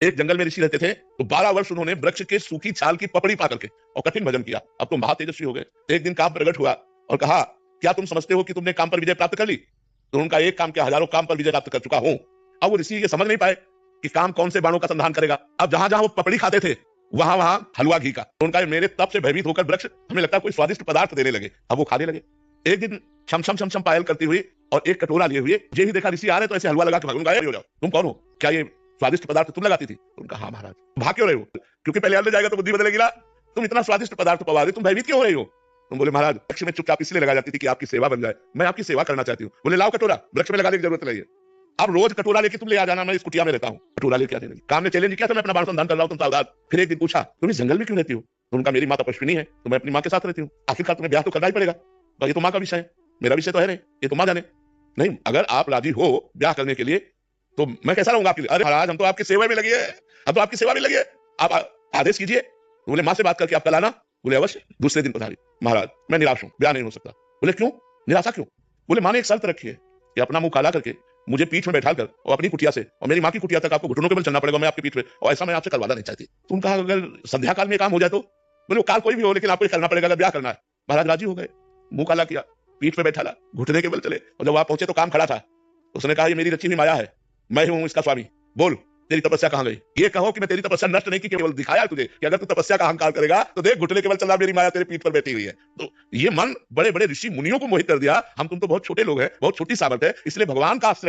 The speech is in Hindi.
एक जंगल में ऋषि रहते थे, तो 12 वर्ष उन्होंने वृक्ष के सूखी छाल की पपड़ी पा करके और कठिन भजन किया। अब तो महातेजस्वी हो गए। एक दिन काम प्रकट हुआ और कहा, क्या तुम समझते हो कि तुमने काम पर विजय प्राप्त कर ली? तो उनका एक काम क्या, हजारों काम पर विजय प्राप्त कर चुका हूं। अब वो ऋषि ये समझ नहीं पाए कि काम कौन से बाणों का संधान करेगा। अब जहां जहां वो पपड़ी खाते थे, वहां वहां हलवा घी का। तो उनका मेरे तप से भयभीत होकर वृक्ष हमें लगता है कोई स्वादिष्ट पदार्थ देने लगे। अब वो खाने लगे। एक दिन छम छम छम छम पायल करती हुई और एक कटोरा लिए हुए ये ही देखा ऋषि आ रहे, तो ऐसे हलवा लगा के भाग। उनका, हो जाओ, तुम कौन हो? क्या ये स्वादिष्ट पदार्थ तुम लगाती थी? उनका, हाँ महाराज। भाग क्यों रहे हो? क्योंकि पहले अंदर जाएगा तो बुद्धि बदलेगी ना। तुम इतना स्वादिष्ट पदार्थ पवा रहे, तुम भयभीत क्यों हो रही हो? तुम बोले, महाराज वृक्ष में चुपचाप इसलिए लगा जाती थी कि आपकी सेवा बन जाए, मैं आपकी सेवा करना चाहती हूँ। बोले, लाओ कटोरा, वृक्ष में लगाने की जरूरत नहीं है। अब रोज कटोरा लेके तुम ले आ जाना, मैं इस कुटिया में रहता हूँ। कटोरा लेके आने लगी। काम ने चैलेंज किया था, मैं अपना बाण संधान कर रहा हूँ, तुम सावधान। फिर एक दिन पूछा, तुम इस जंगल में क्यों रहती हो? तो उनका, मेरी माँ तपस्विनी है, तो मैं अपनी माँ के साथ रहती हूँ। आखिरकार तुम्हें ब्याह तो करना ही पड़ेगा। तो ये तो माँ का विषय है, मेरा विषय तो है नहीं, ये तो माँ जाने। नहीं, अगर आप राजी हो ब्याह करने के लिए तो मैं कैसा रहूंगा आपके लिए? अरे महाराज, हम तो आपकी सेवा में लगी है, हम तो आपकी सेवा में लगे हैं, आप आदेश कीजिए। तो बोले, माँ से बात करके आप कल आना। बोले, अवश्य। दूसरे दिन पधारी। महाराज, मैं निराश हूं, ब्याह नहीं हो सकता। बोले, क्यों? निराशा क्यों? बोले, माँ ने एक शर्त रखी है कि अपना मुंह काला करके मुझे पीठ में बैठा कर और अपनी कुटिया से और मेरी माँ की कुटिया तक आपको घुटनों के बल चलना पड़ेगा, मैं आपके पीठ पे, और ऐसा मैं आपसे करवाना नहीं चाहती। तो उनका, अगर संध्या काल में काम हो जाए तो? बोले, वो काल कोई भी हो, लेकिन आपको करना पड़ेगा अगर ब्याह करना है। महाराज राजी हो गए। मुंह काला किया, पीठ पे बैठा ला, घुटने के बल चले, और जब वहां पहुंचे तो काम खड़ा था। उसने कहा, ये मेरी रची हुई माया है, मैं हूं इसका स्वामी। बोल, तेरी तपस्या कहां गई? ये कहो कि मैं तेरी तपस्या नष्ट नहीं की, केवल दिखाया तुझे कि अगर तू तपस्या का अहंकार करेगा तो देख, घुटने केवल चला, मेरी माया तेरे पीठ पर बैठी हुई है। तो ये मन बड़े बड़े ऋषि मुनियों को मोहित कर दिया। हम तुम तो बहुत छोटे लोग हैं, बहुत छोटी सामर्थ है, इसलिए भगवान का आश्रय